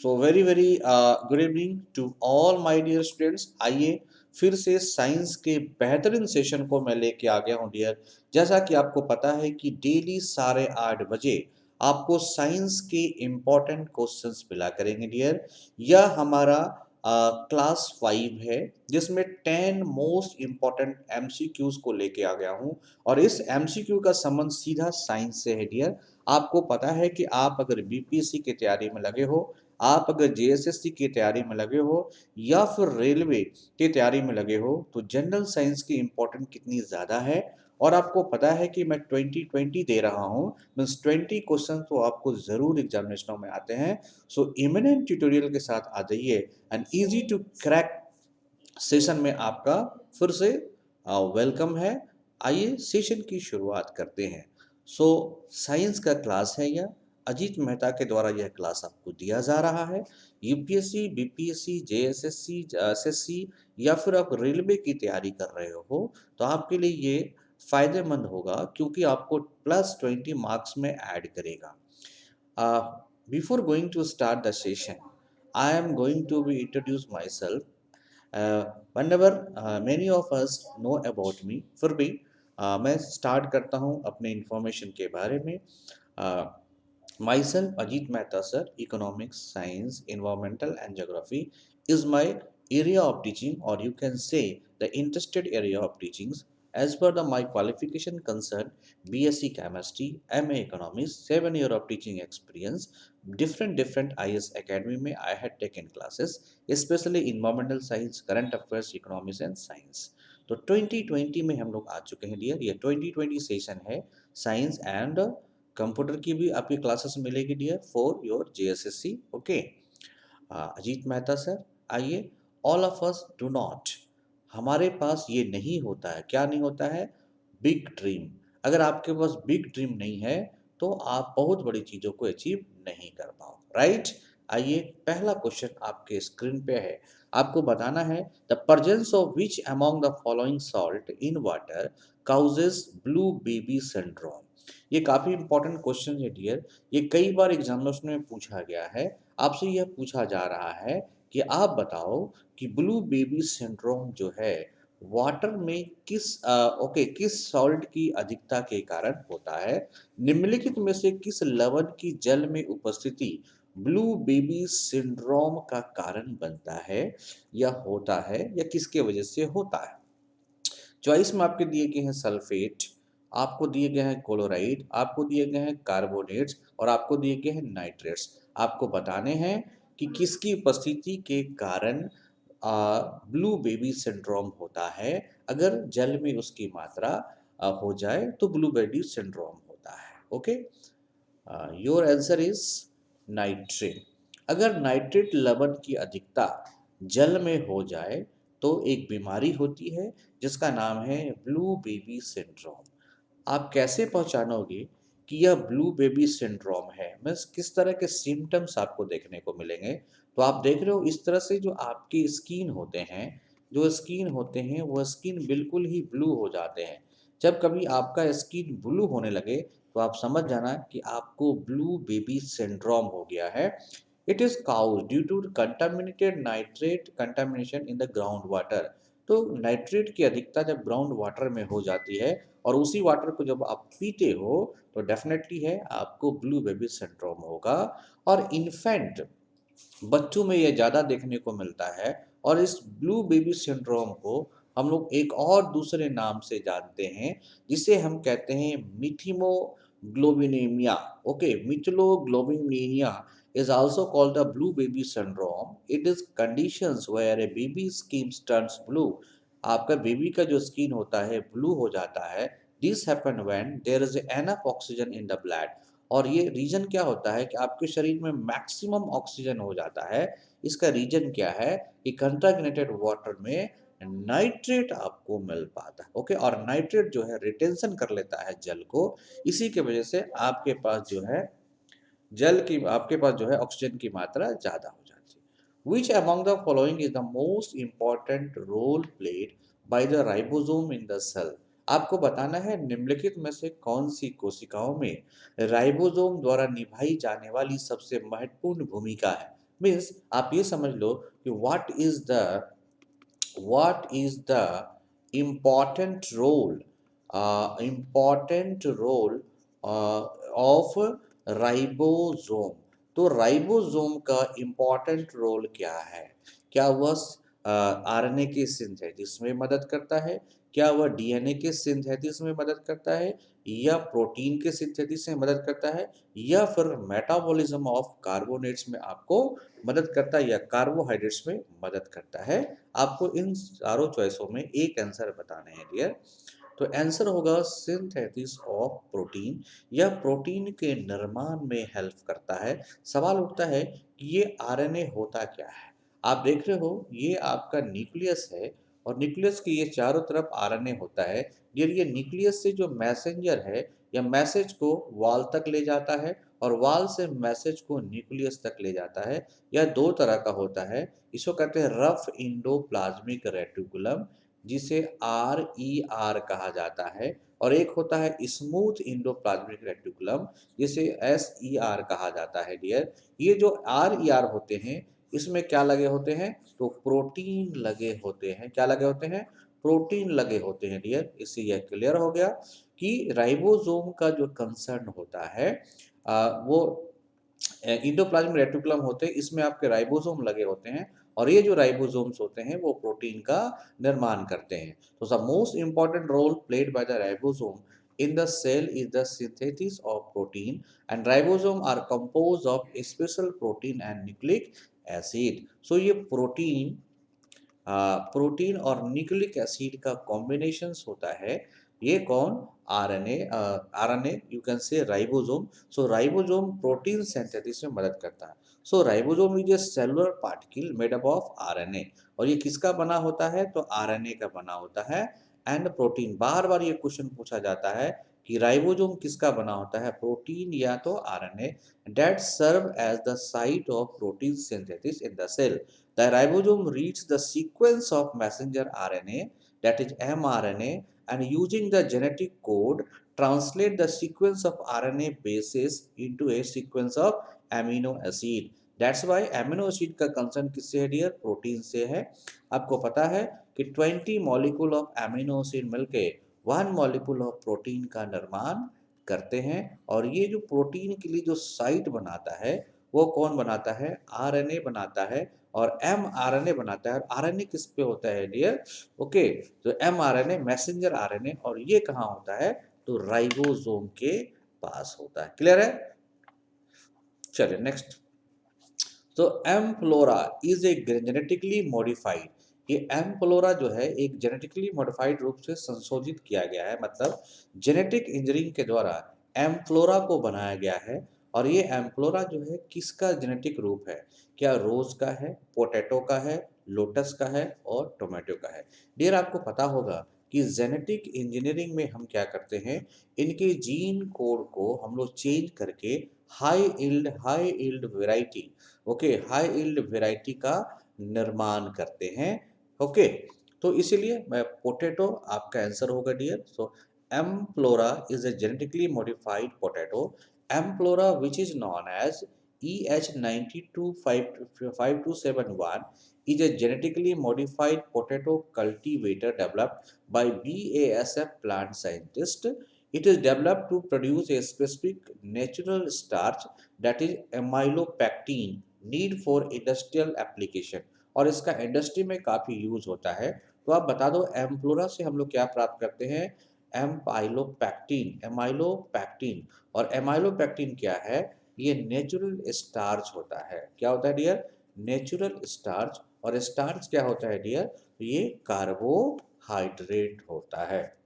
So very very good evening to all my dear students. आइए फिर से science के बेहतरीन सेशन को मैं लेके आ गया हूँ डियर। जैसा कि आपको पता है कि डेली 8:30 बजे आपको साइंस के इम्पोर्टेंट क्वेश्चंस मिला करेंगे डियर। यह हमारा क्लास 5 है जिसमें 10 मोस्ट इम्पॉर्टेंट एमसीक्यूज को लेके आ गया हूँ और इस एमसीक्यू का संबंध सीधा साइंस से है डियर। आपको पता है कि आप अगर बीपीएससी की तैयारी में लगे हो, आप अगर जेएसएससी की तैयारी में लगे हो या फिर रेलवे की तैयारी में लगे हो तो जनरल साइंस की इम्पोर्टेंट कितनी ज़्यादा है। और आपको पता है कि मैं 2020 दे रहा हूँ, मीन्स 20 क्वेश्चन तो आपको ज़रूर एग्जामिनेशनों में आते हैं। सो इमिनेंट ट्यूटोरियल के साथ आ जाइए and easy to crack session में आपका फिर से वेलकम है। आइए सेशन की शुरुआत करते हैं। सो साइंस का क्लास है यह, अजीत मेहता के द्वारा यह क्लास आपको दिया जा रहा है। यूपीएससी, बीपीएससी, जेएसएससी, एसएससी या फिर आप रेलवे की तैयारी कर रहे हो तो आपके लिए ये फायदेमंद होगा क्योंकि आपको +20 मार्क्स में ऐड करेगा। Before going to start the session, I am going to be introduce myself. Whenever many of us know about me, फिर भी मैं स्टार्ट करता हूँ अपने इंफॉर्मेशन के बारे में। Myself, Ajit Mehta sir, economics, science, environmental and geography is my area of teaching, or you can say the interested area of teachings. As per my qualification concern, BSc Chemistry, MA Economics, 7 year of teaching experience, different IS Academy में I had taken classes, especially environmental science, current affairs, economics and science. तो 2020 में हम लोग आ चुके हैं dear. ये 2020 session है science and computer की भी आपकी क्लासेस मिलेगी dear for your JSSC. Okay, Ajit Mehta sir, आइए। All of us do not, हमारे पास ये नहीं होता है, क्या नहीं होता है? Big dream. अगर आपके पास बिग ड्रीम नहीं है तो आप बहुत बड़ी चीज़ों को अचीव नहीं कर पाओ, राइट? आइए, पहला क्वेश्चन आपके स्क्रीन पे है। आपको बताना है the presence of which among the following salt in water causes blue baby syndrome. ये काफ़ी इंपॉर्टेंट क्वेश्चन है डियर। ये कई बार एग्जामिनेशन में पूछा गया है। आपसे यह पूछा जा रहा है कि आप बताओ कि ब्लू बेबी सिंड्रोम जो है वाटर में किस सॉल्ट की अधिकता के कारण होता है। निम्नलिखित में से किस लवण की जल में उपस्थिति ब्लू बेबी सिंड्रोम का कारण बनता है या होता है या किसके वजह से होता है। चॉइस में आपके दिए गए हैं सल्फेट, आपको दिए गए हैं क्लोराइड, आपको दिए गए हैं कार्बोनेट्स और आपको दिए गए हैं नाइट्रेट्स। आपको बताने हैं कि किसकी उपस्थिति के कारण ब्लू बेबी सिंड्रोम होता है। अगर जल में उसकी मात्रा हो जाए तो ब्लू बेबी सिंड्रोम होता है। Okay, your answer is nitrate. अगर नाइट्रेट लवण की अधिकता जल में हो जाए तो एक बीमारी होती है जिसका नाम है ब्लू बेबी सिंड्रोम। आप कैसे पहचानोगे कि यह ब्लू बेबी सिंड्रोम है? मीन्स किस तरह के सिम्टम्स आपको देखने को मिलेंगे? तो आप देख रहे हो इस तरह से जो आपकी स्किन होते हैं, वो स्किन बिल्कुल ही ब्लू हो जाते हैं। जब कभी आपका स्किन ब्लू होने लगे तो आप समझ जाना कि आपको ब्लू बेबी सिंड्रोम हो गया है। It is cause due to contaminated nitrate contamination in the ground water. तो नाइट्रेट की अधिकता जब ग्राउंड वाटर में हो जाती है और उसी वाटर को जब आप पीते हो तो डेफिनेटली है आपको ब्लू बेबी सिंड्रोम होगा। और इन्फेंट बच्चों में यह ज़्यादा देखने को मिलता है और इस ब्लू बेबी सिंड्रोम को हम लोग एक और दूसरे नाम से जानते हैं जिसे हम कहते हैं methemoglobinemia. Okay, methemoglobinemia is also called the blue baby syndrome. It is conditions where a baby skin turns blue. आपका बेबी का जो स्किन होता है ब्लू हो जाता है। This happen when there is enough oxygen in the blood. और ये रीजन क्या होता है कि आपके शरीर में मैक्सिमम ऑक्सीजन हो जाता है। इसका रीजन क्या है कि कंटामिनेटेड वाटर में नाइट्रेट आपको मिल पाता है। ओके, और नाइट्रेट जो है रिटेंशन कर लेता है जल को। इसी के वजह से आपके पास जो है ऑक्सीजन की मात्रा ज़्यादा हो जाती है। Which among the following is the most important role played by the ribosome in the cell. आपको बताना है निम्नलिखित में से कौन सी कोशिकाओं में राइबोसोम द्वारा निभाई जाने वाली सबसे महत्वपूर्ण भूमिका है। मीन्स आप ये समझ लो कि what is the important role of ribosome. तो राइबोसोम का इम्पॉर्टेंट रोल क्या है? क्या वह आरएनए के सिंथेसिस में मदद करता है? क्या वह डीएनए के सिंथेसिस में मदद करता है, या प्रोटीन के सिंथेसिस में मदद करता है, या फिर मेटाबॉलिज्म ऑफ कार्बोनेट्स में आपको मदद करता है, या कार्बोहाइड्रेट्स में मदद करता है? आपको इन चारों चॉइसों में एक आंसर बताने हैं डियर। तो आंसर होगा सिंथेसिस ऑफ प्रोटीन, या प्रोटीन के निर्माण में हेल्प करता है। सवाल उठता है कि ये आरएनए होता क्या है? आप देख रहे हो ये आपका न्यूक्लियस है, और न्यूक्लियस के ये चारों तरफ आरएनए होता है। ये न्यूक्लियस से जो मैसेंजर है या मैसेज को वॉल तक ले जाता है, और वॉल से मैसेज को न्यूक्लियस तक ले जाता है। यह दो तरह का होता है। इसको कहते हैं रफ इंडोप्लाज्मिक रेटिकुलम, जिसे RER कहा जाता है, और एक होता है स्मूथ इंडोप्लाज्मिक रेटिकुलम, जिसे SER कहा जाता है डियर। ये जो RER होते हैं, इसमें क्या लगे होते हैं? तो प्रोटीन लगे होते हैं। क्या लगे होते हैं? प्रोटीन लगे होते हैं डियर। इससे यह क्लियर हो गया कि राइबोसोम का जो कंसर्न होता है वो इंडोप्लाज्मिक रेटिकुलम होते हैं, इसमें आपके राइबोसोम लगे होते हैं, और ये जो राइबोसोम्स होते हैं वो प्रोटीन का निर्माण करते हैं। तो the most important role played by the ribosome in the cell is the synthesis of protein, and ribosome are composed of special protein and nucleic acid. So ये प्रोटीन और न्यूक्लिक एसिड का कॉम्बिनेशन होता है। ये कौन? RNA. RNA you can say ribosome. So ribosome protein synthesis में मदद करता है। So ribosome is a cellular particle made up of RNA, और ये किसका बना होता है? तो आरएनए का बना होता है। एंड प्रोटीन, बार बार ये क्वेश्चन पूछा जाता है कि राइबोसोम किसका बना होता है, प्रोटीन या तो RNA. That serve as the site of protein synthesis in the cell. The ribosome reads the sequence of messenger RNA, that is mRNA, and using the genetic code translate the sequence of RNA bases into a sequence of amino acid. That's why amino acid का concern किससे है dear? Protein से है। आपको पता है कि 20 molecule of amino acid मिलके 1 मॉलिक्यूल ऑफ प्रोटीन का निर्माण करते हैं, और ये जो प्रोटीन के लिए जो साइट बनाता है वो कौन बनाता है? आरएनए बनाता है, और mRNA बनाता है। और आरएनए किस पे होता है डियर? ओके, तो mRNA मैसेंजर आरएनए, और ये कहाँ होता है? तो राइबोसोम के पास होता है। क्लियर है? चलिए नेक्स्ट। तो Amflora is a genetically modified. ये एम फ्लोरा जो है एक जेनेटिकली मॉडिफाइड रूप से संशोधित किया गया है, मतलब जेनेटिक इंजीनियरिंग के द्वारा एम फ्लोरा को बनाया गया है। और ये एम फ्लोरा जो है किसका जेनेटिक रूप है? क्या रोज का है, पोटैटो का है, लोटस का है, और टोमेटो का है? डियर आपको पता होगा कि जेनेटिक इंजीनियरिंग में हम क्या करते हैं, इनके जीन कोड को हम लोग चेंज करके high yield variety, okay, high yield variety का निर्माण करते हैं। ओके, तो इसीलिए मैं पोटैटो आपका आंसर होगा dear. So Amflora is a genetically modified potato. Amflora which is known as EH925271 is a genetically modified potato cultivator developed by BASF plant scientist. It is developed to produce a specific natural starch, that is amylopectin, need for industrial application, और इसका industry में काफ़ी use होता है। तो आप बता दो एम्फ्लोरा से हम लोग क्या प्राप्त करते हैं? एमाइलोपैक्टिन। और एमाइलोपैक्टिन क्या है? ये नेचुरल स्टार्च होता है। क्या होता है डियर? Natural starch. और स्टार्च क्या होता है डियर? ये कार्बोहाइड्रेट होता है।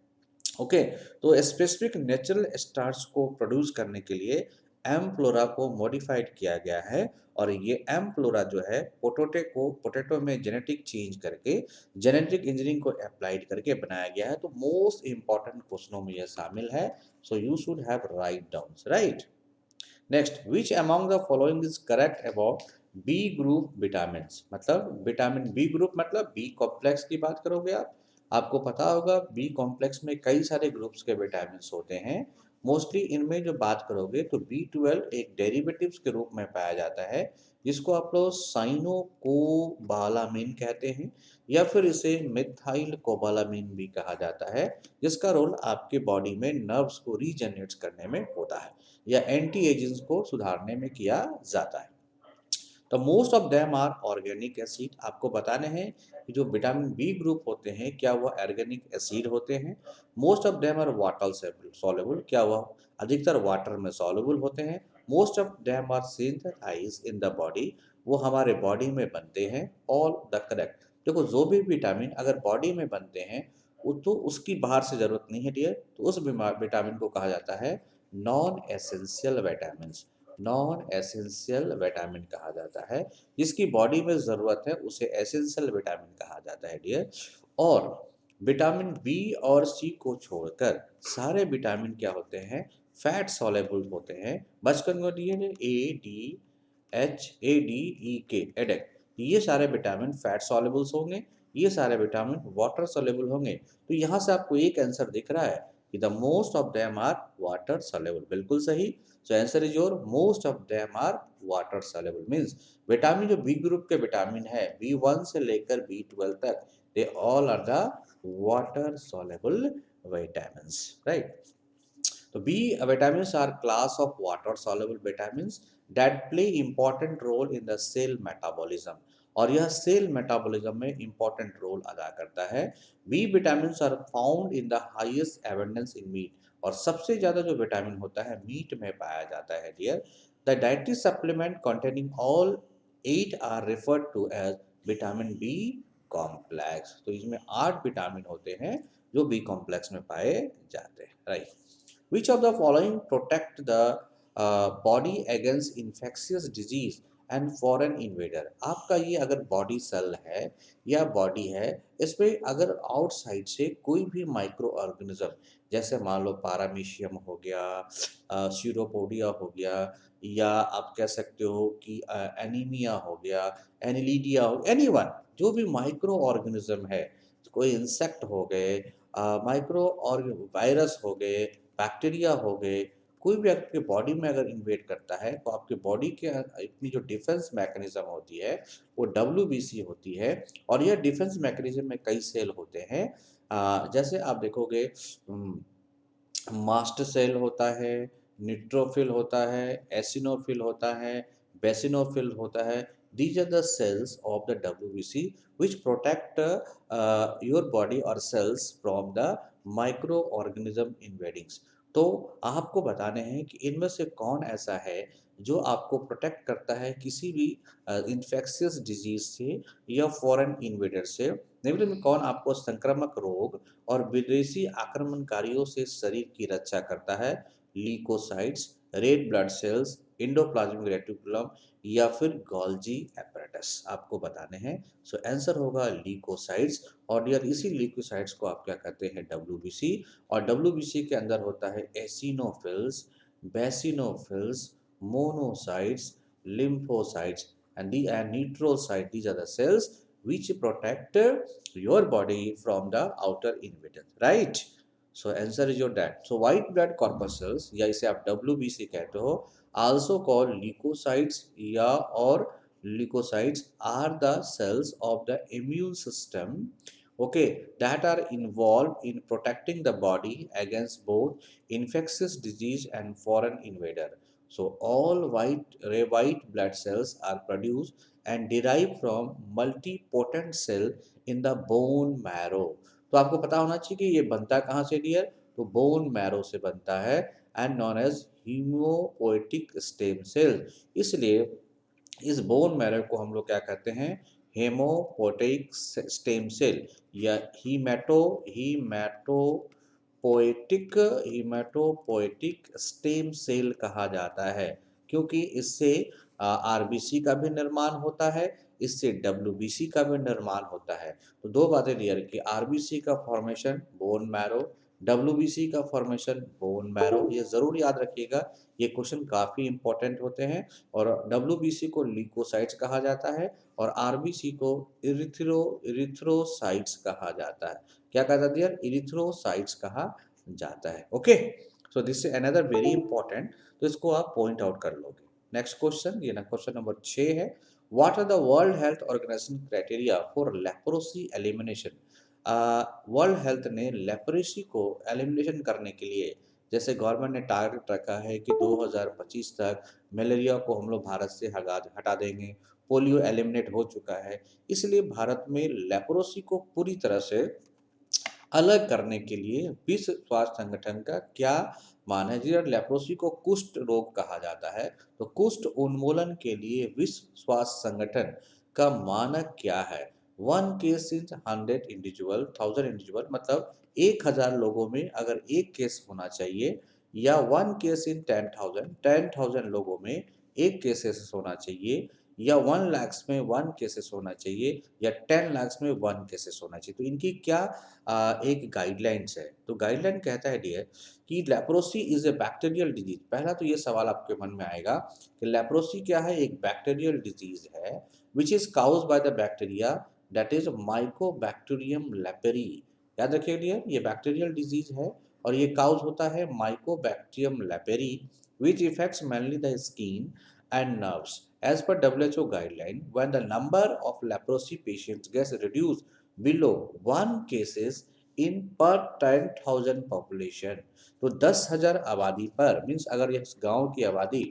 ओके, तो स्पेसिफिक नेचुरल स्टार्च को प्रोड्यूस करने के लिए एम फ्लोरा को मॉडिफाइड किया गया है, और ये एम फ्लोरा जो है पोटैटो में जेनेटिक चेंज करके जेनेटिक इंजीनियरिंग को अप्लाइड करके बनाया गया है। तो मोस्ट इंपॉर्टेंट क्वेश्चनों में यह शामिल है। So you should have write down, right. Next, which among the following is correct about B group vitamin? मतलब विटामिन बी ग्रुप मतलब बी कॉम्प्लेक्स की बात करोगे आप। आपको पता होगा बी कॉम्प्लेक्स में कई सारे ग्रुप्स के विटामिन होते हैं। मोस्टली इनमें जो बात करोगे तो B12 एक डेरिवेटिव्स के रूप में पाया जाता है। जिसको आप लोग साइनोकोबालामिन कहते हैं, या फिर इसे मिथाइल कोबालामिन भी कहा जाता है, जिसका रोल आपके बॉडी में नर्व्स को रीजनरेट करने में होता है या एंटी एजिंग को सुधारने में किया जाता है। तो most of them are organic acid. आपको बताने हैं कि जो विटामिन बी ग्रुप होते हैं क्या वह ऑर्गेनिक एसिड होते हैं। Most of them are water soluble, क्या वह अधिकतर वाटर में सॉल्युबल होते हैं। Most of them are synthesize in the body, वो हमारे बॉडी में बनते हैं। All the correct. देखो जो भी विटामिन अगर बॉडी में बनते हैं वो तो उसकी बाहर से जरूरत नहीं है डियर, तो उस विटामिन को कहा जाता है non essential vitamin. Non essential vitamin कहा जाता है, जिसकी बॉडी में ज़रूरत है उसे एसेंशियल विटामिन कहा जाता है डियर। और विटामिन बी और सी को छोड़कर सारे विटामिन क्या होते हैं, फैट सॉलेबल होते हैं। बचपन में डियर ADHADEK एडेक, ये सारे विटामिन फैट सॉलेबल्स होंगे, ये सारे विटामिन वाटर सॉलेबल होंगे। तो यहाँ से आपको एक आंसर दिख रहा है कि the most of them are water soluble, बिल्कुल सही। So answer is your most of them are water soluble. Means vitamin जो बी ग्रुप के विटामिन है B1 से लेकर B12 तक, they all are the water soluble vitamins, right. तो B vitamins are class of water soluble vitamins that play important role in the cell metabolism, और यह cell metabolism में important role अदा करता है। B vitamin are found in the highest abundance in meat, और सबसे ज्यादा जो विटामिन होता है मीट में पाया जाता है dear. The dietary supplement containing all 8 are referred to as vitamin B complex. तो इसमें 8 विटामिन होते हैं जो बी कॉम्प्लेक्स में पाए जाते हैं, right. Which of the following protect the body against infectious disease and foreign invader? आपका ये अगर बॉडी सेल है या बॉडी है, इसमें अगर आउटसाइड से कोई भी माइक्रो ऑर्गेनिज्म, जैसे मान लो पारामीशियम हो गया, सीरोपोडिया हो गया, या आप कह सकते हो कि एनीमिया हो गया, एनिलीडिया हो, एनीवन, जो भी माइक्रो ऑर्गेनिज्म है, कोई इंसेक्ट हो गए, माइक्रो और वायरस हो गए, बैक्टीरिया हो गए, कोई भी आपके बॉडी में अगर इन्वेड करता है तो आपके बॉडी के इतनी जो डिफेंस मैकेनिज्म होती है वो WBC होती है। और यह डिफेंस मैकेनिज्म में कई सेल होते हैं, जैसे आप देखोगे मास्ट सेल होता है, न्यूट्रोफिल होता है, एसिनोफिल होता है, बेसिनोफिल होता है। These are the cells of the WBC which protect your body or cells from the microorganism invadings। तो आपको बताने हैं कि इनमें से कौन ऐसा है जो आपको प्रोटेक्ट करता है किसी भी इन्फेक्शियस डिजीज से या फॉरेन इन्वेडर से। निम्न में कौन आपको संक्रामक रोग और विदेशी आक्रमणकारियों से शरीर की रक्षा करता है? Leucocytes, red blood cells, endoplasmic reticulum, या फिर गोल्जी एपरेटस आपको बताने हैं। सो आंसर होगा लीकोसाइट्स। और डियर इसी लीकोसाइट्स को आप क्या कहते हैं? WBC। और WBC के अंदर होता है eosinophils, basophils, monocytes, lymphocytes, and the and neutrocyte. These are the cells which protect your body from the outer invaders, right? So answer is your that. So white blood corpuscles या इसे आप WBC कहते हो, also called leukocytes या और leukocytes are the cells of the immune system, okay, that are involved in protecting the body against both infectious disease and foreign invader. So all white blood cells are produced and derived from multipotent cell in the bone marrow। तो आपको पता होना चाहिए कि ये बनता कहाँ से डियर, तो बोन मैरो से बनता है, and non as haemopoietic stem cell. इसलिए इस बोन मैरो को हम लोग क्या कहते हैं? हेमोपोएटिक स्टेम सेल या हीमेटोपोएटिक स्टेम सेल कहा जाता है, क्योंकि इससे RBC का भी निर्माण होता है, इससे WBC का भी निर्माण होता है। तो दो बातें क्लियर कि RBC का फॉर्मेशन बोन मैरो, WBC का फॉर्मेशन बोन मैरो, ये जरूर याद रखिएगा, ये क्वेश्चन काफी इंपॉर्टेंट होते हैं। और WBC को ल्यूकोसाइट्स कहा जाता है और RBC को इरिथ्रोसाइट्स कहा जाता है। क्या कहा जाता है? इरिथ्रोसाइट्स कहा जाता है। Okay, so this is another very important, तो इसको आप पॉइंट आउट कर लोगे। नेक्स्ट क्वेश्चन, ये ना क्वेश्चन नंबर 6 है। What are the world health organisation criteria for leprosy elimination? World health ने लेप्रोसी को एलिमिनेशन करने के लिए, जैसे गवर्नमेंट ने टारगेट रखा है कि 2025 तक मलेरिया को हम लोग भारत से हटा देंगे, पोलियो एलिमिनेट हो चुका है, इसलिए भारत में लेप्रोसी को पूरी तरह से अलग करने के लिए विश्व स्वास्थ्य संगठन का क्या मान है? जी, और लेप्रोसी को कुष्ठ रोग कहा जाता है, तो कुष्ठ उन्मूलन के लिए विश्व स्वास्थ्य संगठन का मानक क्या है? 1 केस इन 100 इंडिविजुअल, 1000 इंडिविजुअल, मतलब 1000 लोगों में अगर एक केस होना चाहिए, या 1 केस इन 10,000 लोगों में एक केसेस होना चाहिए, या 1 लाख में 1 केसेस होना चाहिए, या 10 लाख में 1 केसेस होना चाहिए। तो इनकी क्या एक गाइडलाइंस है। तो गाइडलाइन कहता है डियर कि leprosy is a bacterial disease. पहला तो ये सवाल आपके मन में आएगा कि लेप्रोसी क्या है? एक बैक्टीरियल डिजीज है which is caused by the bacteria that is mycobacterium leprae. याद रखिए डियर, ये बैक्टीरियल डिजीज है और ये काउज होता है Mycobacterium लेपेरी which affects mainly the skin and nerves. As per WHO guideline, when the number of leprosy patients gets reduced below 1 cases in per 10,000 population, तो 10,000 आबादी पर, मीन्स अगर इस गांव की आबादी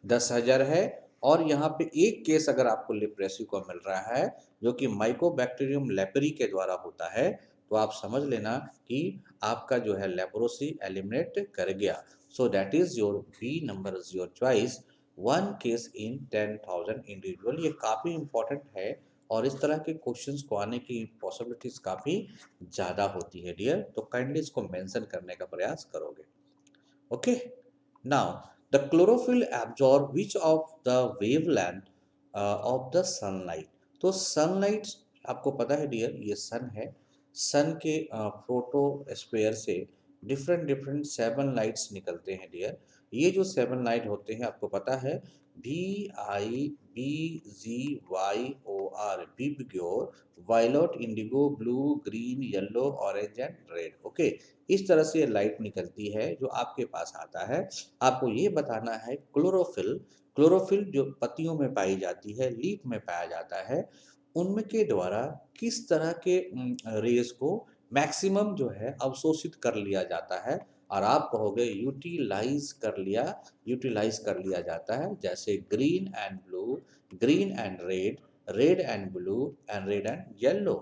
10,000 है और यहाँ पे एक केस अगर आपको लेप्रेसी को मिल रहा है जो कि माइकोबैक्टीरियम लेपेरी के द्वारा होता है, तो आप समझ लेना कि आपका जो है लेप्रोसी एलिमिनेट कर गया। So that is your B number is your choice, 1 case in 10,000 individual. ये काफ़ी इंपॉर्टेंट है और इस तरह के क्वेश्चंस को आने की पॉसिबिलिटीज काफ़ी ज़्यादा होती है डियर, तो काइंडली इसको मेंशन करने का प्रयास करोगे। Okay. Now, the chlorophyll absorb which of the wavelength of the sunlight? तो सनलाइट आपको पता है डियर, ये सन है, सन के फोटोस्फेयर से डिफरेंट डिफरेंट 7 लाइट्स निकलते हैं डियर। ये जो 7 लाइट होते हैं आपको पता है, VIBGYOR, VIBGYOR, violet, Indigo, blue, green, yellow, orange and red. Okay, इस तरह से लाइट निकलती है जो आपके पास आता है। आपको ये बताना है क्लोरोफिल, क्लोरोफिल जो पत्तियों में पाई जाती है, लीफ में पाया जाता है, उनमें के द्वारा किस तरह के रेस को मैक्सिमम जो है अवशोषित कर लिया जाता है, और आप कहोगे यूटिलाइज कर लिया जाता है, जैसे green and blue, green and red, red and blue and red and yellow.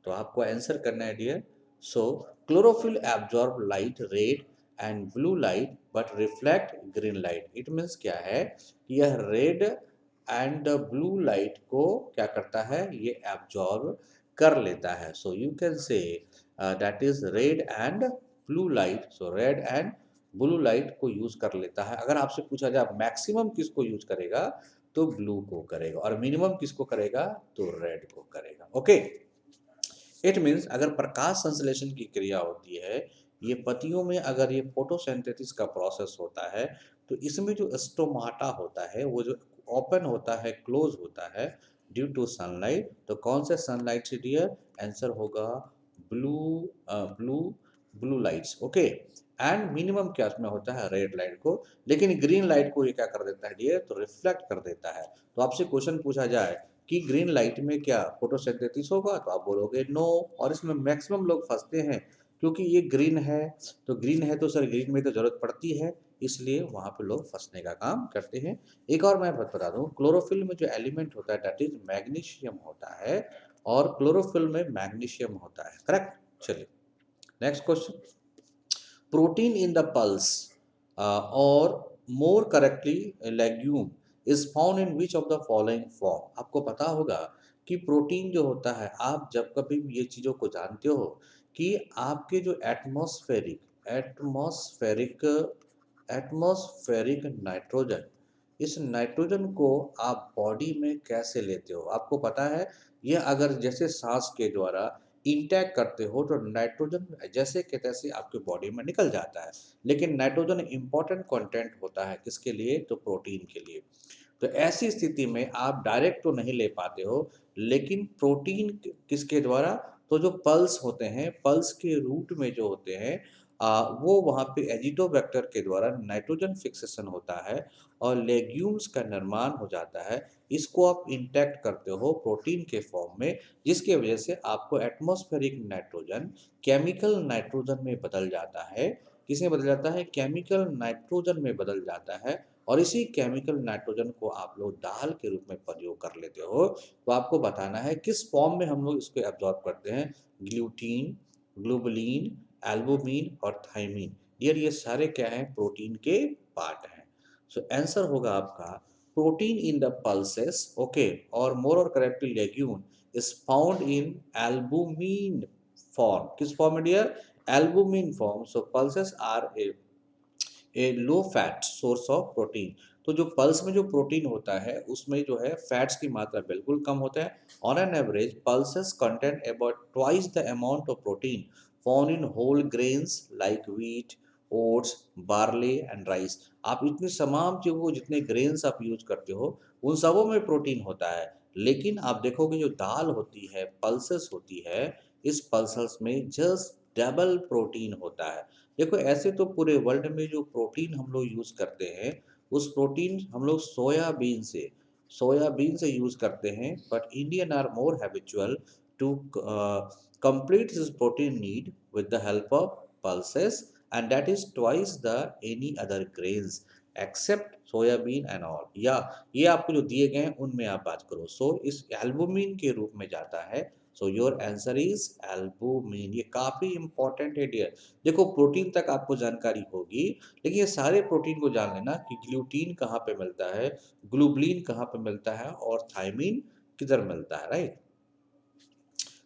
तो आपको आंसर करना है dear. So chlorophyll absorb light red and blue light but reflect green light। It means क्या है, यह रेड एंड ब्लू लाइट को क्या करता है, ये एब्जॉर्ब कर लेता है। So you can say that is red and blue light. So red and blue light को यूज कर लेता है। अगर आपसे पूछा जाए मैक्सिमम किसको यूज करेगा, तो ब्लू को करेगा, और मिनिमम किसको करेगा, तो रेड को करेगा। ओके, इट मीन्स अगर प्रकाश संश्लेषण की क्रिया होती है, ये पत्तियों में अगर ये फोटोसिंथेसिस का प्रोसेस होता है, तो इसमें जो स्टोमाटा होता है वो जो ओपन होता है, क्लोज होता है ड्यू टू सनलाइट। तो कौन से सनलाइट से डियर? आंसर होगा blue, blue, blue lights. Okay, and minimum क्या उसमें होता है, रेड लाइट को। लेकिन ग्रीन लाइट को ये क्या कर देता है डियर, तो रिफ्लेक्ट कर देता है। तो आपसे क्वेश्चन पूछा जाए कि ग्रीन लाइट में क्या फोटोसिंथेसिस होगा, तो आप बोलोगे नो, और इसमें मैक्सिमम लोग फंसते हैं क्योंकि ये ग्रीन है। तो ग्रीन है तो सर ग्रीन में तो जरूरत पड़ती है, इसलिए वहां पे लोग फंसने का काम करते हैं। एक और मैं बता दूं, क्लोरोफिल में जो एलिमेंट होता है दैट इज मैग्नीशियम होता है, और क्लोरोफिल में मैग्नीशियम होता है, करेक्ट। चलिए next question, protein in the pulse or more correctly legume is found in which of the following form. आपको पता होगा कि प्रोटीन जो होता है, आप जब कभी ये चीज़ों को जानते हो कि आपके जो एटमॉस्फेरिक एटमॉस्फेरिक नाइट्रोजन, इस नाइट्रोजन को आप बॉडी में कैसे लेते हो, आपको पता है। ये अगर जैसे सांस के द्वारा इंटैक करते हो तो नाइट्रोजन जैसे के तैसे आपके बॉडी में निकल जाता है, लेकिन नाइट्रोजन इंपॉर्टेंट कंटेंट होता है किसके लिए, तो प्रोटीन के लिए। तो ऐसी स्थिति में आप डायरेक्ट तो नहीं ले पाते हो, लेकिन प्रोटीन किसके द्वारा, तो जो पल्स होते हैं, पल्स के रूट में जो होते हैं, वो वहाँ पे एजिटोबैक्टर के द्वारा नाइट्रोजन फिक्सेशन होता है और लेग्यूम्स का निर्माण हो जाता है। इसको आप इंटैक्ट करते हो प्रोटीन के फॉर्म में, जिसकी वजह से आपको एटमॉस्फेरिक नाइट्रोजन केमिकल नाइट्रोजन में बदल जाता है। किसमें बदल जाता है? केमिकल नाइट्रोजन में बदल जाता है। और इसी केमिकल नाइट्रोजन को आप लोग दाल के रूप में प्रयोग कर लेते हो। तो आपको बताना है किस फॉर्म में हम लोग इसको एब्जॉर्ब करते हैं। ग्लूटीन, ग्लोबुलिन, एल्बुमिन और थाइमिन, ये सारे क्या हैं? प्रोटीन के पार्ट हैं। सो आंसर होगा आपका protein in the pulses, okay, और मोर और correctly legume is found in albumin form. किस फॉर्म में dear? Albumin form. So pulses are a low fat source of protein. तो जो पल्स में जो प्रोटीन होता है उसमें जो है फैट्स की मात्रा बिल्कुल कम होता है। On an average pulses contain about twice the amount of protein found in whole grains like wheat, oats, barley and rice. आप इतनी तमाम चीज़ों, जितने ग्रेन्स आप यूज करते हो उन सबों में प्रोटीन होता है। लेकिन आप देखोगे जो दाल होती है, पल्सेस होती है, इस पल्सेस में जस्ट डबल प्रोटीन होता है। देखो ऐसे तो पूरे वर्ल्ड में जो प्रोटीन हम लोग यूज़ करते हैं, उस प्रोटीन हम लोग सोयाबीन से यूज़ करते हैं, but Indian are more habitual to complete this protein need with the help of pulses, and that is twice the any other grains except soybean and all. या ये आपको जो दिए गए हैं उनमें आप बात करो। सो इस एल्बुमिन के रूप में जाता है। So your answer is albumin. ये काफी इंपॉर्टेंट है डियर। देखो प्रोटीन तक आपको जानकारी होगी, लेकिन ये सारे प्रोटीन को जान लेना कि ग्लूटीन कहाँ पे मिलता है, ग्लोबुलिन कहाँ पे मिलता है और थायमिन किधर मिलता है, right.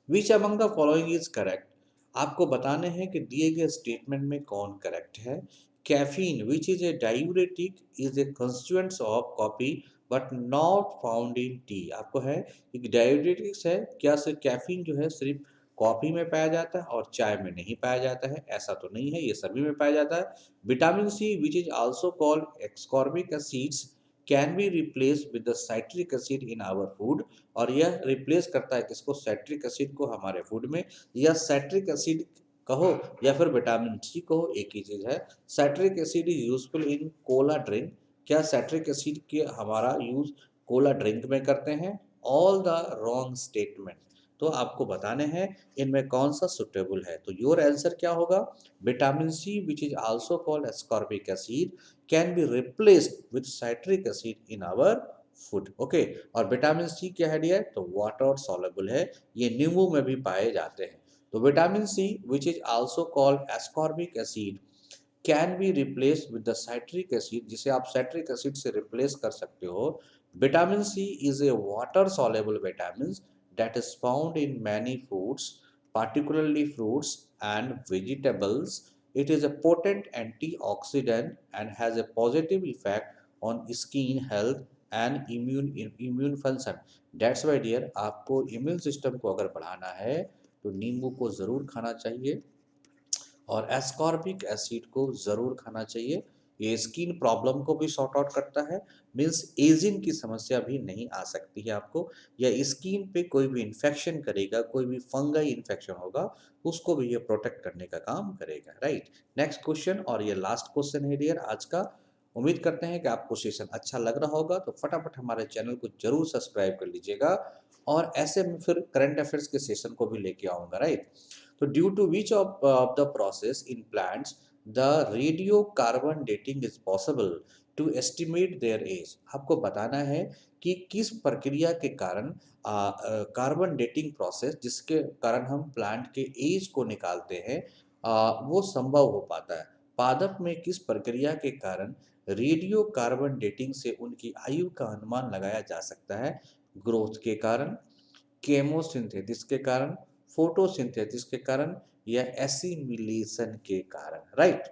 Which among the following is correct? आपको बताने हैं कि दिए गए स्टेटमेंट में कौन करेक्ट है। Caffeine which is a diuretic is a constituents of coffee but not found in T. आपको है एक डायूरेटिक्स है, क्या सिर्फ कैफीन जो है सिर्फ कॉफी में पाया जाता है और चाय में नहीं पाया जाता है? ऐसा तो नहीं है, ये सभी में पाया जाता है। Vitamin C which is also called ascorbic acids can be replace with the citric acid in our food. और यह रिप्लेस करता है किसको? साइट्रिक एसिड को हमारे फूड में। या साइट्रिक एसिड कहो या फिर विटामिन सी कहो, एक ही चीज है। Citric acid is useful in Cola drink. क्या साइट्रिक एसिड के हमारा यूज कोला ड्रिंक में करते हैं? All the wrong statement. तो आपको बताने हैं इनमें कौन सा सुटेबल है। तो योर आंसर क्या होगा? Vitamin C which is also called ascorbic acid can be replaced with citric acid in our food, okay. और विटामिन सी क्या है डियर? तो वाटर सॉल्युबल है, ये नींबू में भी पाए जाते हैं। तो vitamin C which is also called ascorbic acid can be replace with the citric acid, जिसे आप साइट्रिक एसिड से रिप्लेस कर सकते हो। Vitamin C is a water soluble vitamin that is found in many foods, particularly fruits and vegetables. It is a potent antioxidant and has a positive effect on skin health and immune function. That's why dear, आपको immune system को अगर बढ़ाना है तो नींबू को ज़रूर खाना चाहिए और एस्कॉर्बिक एसिड को ज़रूर खाना चाहिए। ये स्किन प्रॉब्लम को भी सॉर्ट आउट करता है, मीन्स एजिंग की समस्या भी नहीं आ सकती है आपको। या स्किन पे कोई भी इन्फेक्शन करेगा, कोई भी फंगाई इन्फेक्शन होगा, उसको भी ये प्रोटेक्ट करने का काम करेगा, राइट। नेक्स्ट क्वेश्चन, और ये लास्ट क्वेश्चन है डियर आज का। उम्मीद करते हैं कि आपको सेशन अच्छा लग रहा होगा, तो फटाफट हमारे चैनल को जरूर सब्सक्राइब कर लीजिएगा। और ऐसे में फिर करंट अफेयर्स के सेशन को भी लेके आऊँगा, राइट। तो due to which of the process in plants the radiocarbon dating is possible to estimate their age। आपको बताना है कि किस प्रक्रिया के कारण कार्बन डेटिंग प्रोसेस, जिसके कारण हम प्लांट के एज को निकालते हैं, वो संभव हो पाता है। पादप में किस प्रक्रिया के कारण रेडियो कार्बन डेटिंग से उनकी आयु का अनुमान लगाया जा सकता है? ग्रोथ के कारण, केमोसिंथेसिस के कारण, फोटोसिंथेसिस के कारण, या एसिमिलेशन के कारण, राइट।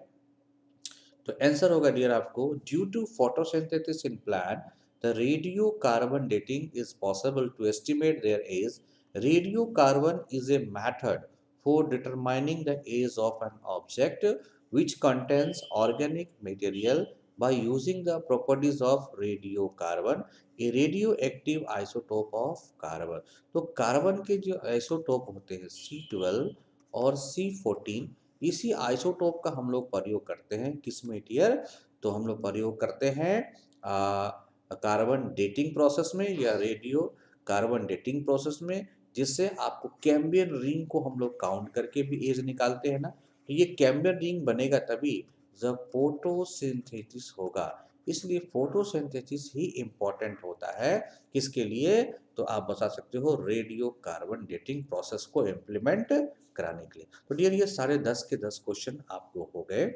तो आंसर होगा डियर आपको due to photosynthesis in plant the radio carbon dating is possible to estimate their age. Radio carbon is a method for determining the age of an object which contains organic material by using the properties of radiocarbon, a radioactive isotope of carbon। तो carbon के जो isotope होते हैं C12 और C14, इसी isotope का हम लोग प्रयोग करते हैं किसमें डियर? तो हम लोग प्रयोग करते हैं कार्बन डेटिंग प्रोसेस में या रेडियो कार्बन डेटिंग प्रोसेस में, जिससे आपको कैम्बियन रिंग को हम लोग काउंट करके भी एज निकालते हैं ना। तो ये कैम्बियन रिंग बनेगा तभी जब फोटोसिंथेसिस होगा। इसलिए फोटोसिंथेसिस ही इम्पोर्टेंट होता है किसके लिए? तो आप बता सकते हो रेडियो कार्बन डेटिंग प्रोसेस को इम्प्लीमेंट कराने के लिए। तो डियर ये सारे 10 के 10 क्वेश्चन आपको हो गए।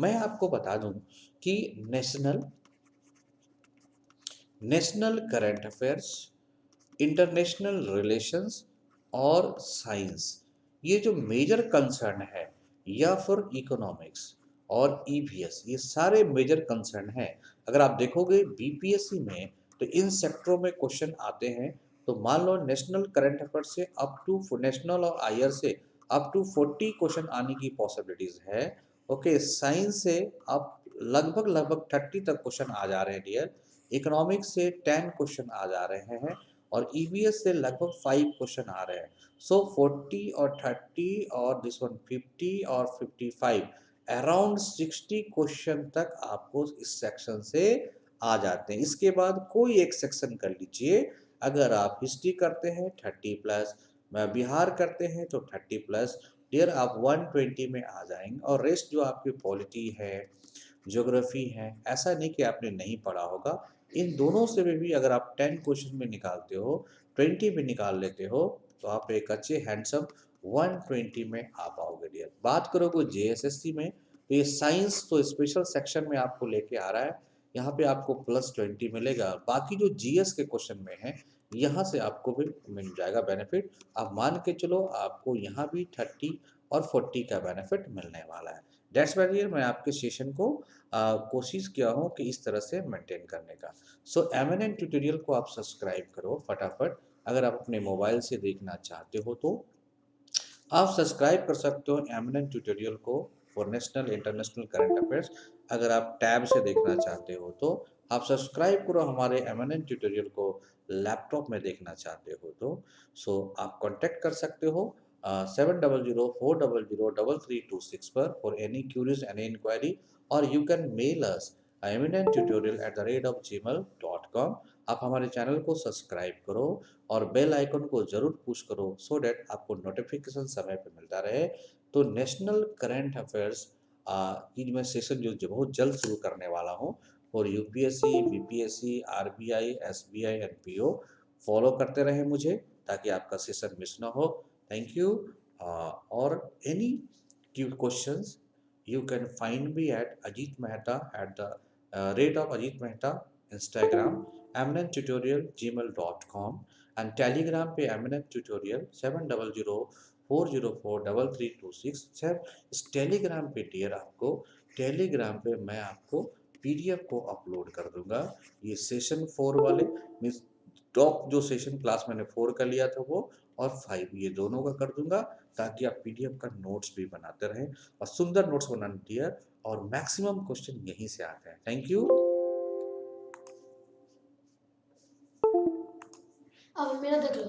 मैं आपको बता दूं कि national national current affairs, international relations और साइंस, ये जो मेजर कंसर्न है, या फिर इकोनॉमिक्स और ईवीएस, ये सारे मेजर कंसर्न हैं। अगर आप देखोगे बीपीएससी में तो इन सेक्टरों में क्वेश्चन आते हैं। तो मान लो नेशनल करंट अफेयर से अप टू नेशनल और आईआर से अप टू 40 क्वेश्चन आने की पॉसिबिलिटीज है। ओके, साइंस से आप लगभग लगभग 30 तक क्वेश्चन आ जा रहे हैं डियर। इकोनॉमिक्स से 10 क्वेश्चन आ जा रहे हैं और ईवीएस से लगभग 5 क्वेश्चन आ रहे हैं। सो 40 और 30 और दिस वन 50 और 55, अराउंड 60 क्वेश्चन तक आपको इस सेक्शन से आ जाते हैं। इसके बाद कोई एक सेक्शन कर लीजिए। अगर आप हिस्ट्री करते हैं 30 प्लस, बिहार करते हैं तो 30 प्लस, डियर आप 120 में आ जाएंगे। और रेस्ट जो आपकी पॉलिटी है, ज्योग्राफी है, ऐसा नहीं कि आपने नहीं पढ़ा होगा। इन दोनों से भी अगर आप 10 क्वेश्चन में निकालते हो, 20 में निकाल लेते हो, तो आप एक अच्छे हैंडसम 120 में आ पाओगे डियर। बात करोगे जेएसएससी में, तो ये साइंस तो स्पेशल सेक्शन में आपको लेके आ रहा है, यहाँ पे आपको +20 मिलेगा। बाकी जो जीएस के क्वेश्चन में है, यहाँ से आपको भी मिल जाएगा बेनिफिट। आप मान के चलो आपको यहाँ भी 30 और 40 का बेनिफिट मिलने वाला है। दैट्स वाई डियर मैं आपके सेशन को कोशिश किया हूँ कि इस तरह से मेंटेन करने का। सो एमिनेंट ट्यूटोरियल को आप सब्सक्राइब करो फटाफट। अगर आप अपने मोबाइल से देखना चाहते हो तो आप सब्सक्राइब कर सकते हो एमिनेंट ट्यूटोरियल को for national international current affairs. अगर आप टैब से देखना चाहते हो तो आप सब्सक्राइब करो हमारे एमिनेंट ट्यूटोरियल को। लैपटॉप में देखना चाहते हो तो आप कांटेक्ट कर सकते हो 7004003326 पर for any queries any inquiry, और you can mail us eminenttutorial@gmail.com। आप हमारे चैनल को सब्सक्राइब करो और बेल आइकन को जरूर पुश करो सो डैट आपको नोटिफिकेशन समय पे मिलता रहे। तो नेशनल करंट अफेयर्स की मैं सेशन जो बहुत जल्द शुरू करने वाला हूँ, और UPSC, BPSC, RBI, SBI, NPO, follow करते रहे मुझे ताकि आपका सेशन मिस ना हो। Thank you. और any questions you can find me at Ajit Mehta at the rate of Ajit Mehta, Instagram, eminent tutorial gmail.com, and Telegram पे eminent tutorial 7004043326। Sir इस टेलीग्राम पे डियर आपको टेलीग्राम पे मैं आपको पीडीएफ को अपलोड कर दूंगा। ये सेशन 4 वाले मीन्स टॉप जो सेशन क्लास मैंने 4 का लिया था वो, और 5 ये दोनों का कर दूंगा, ताकि आप पीडीएफ का नोट्स भी बनाते रहें। और सुंदर नोट्स बनाना डियर, और मैक्सिमम क्वेश्चन यहीं से आते हैं। Thank you. अब मेरा देख लो।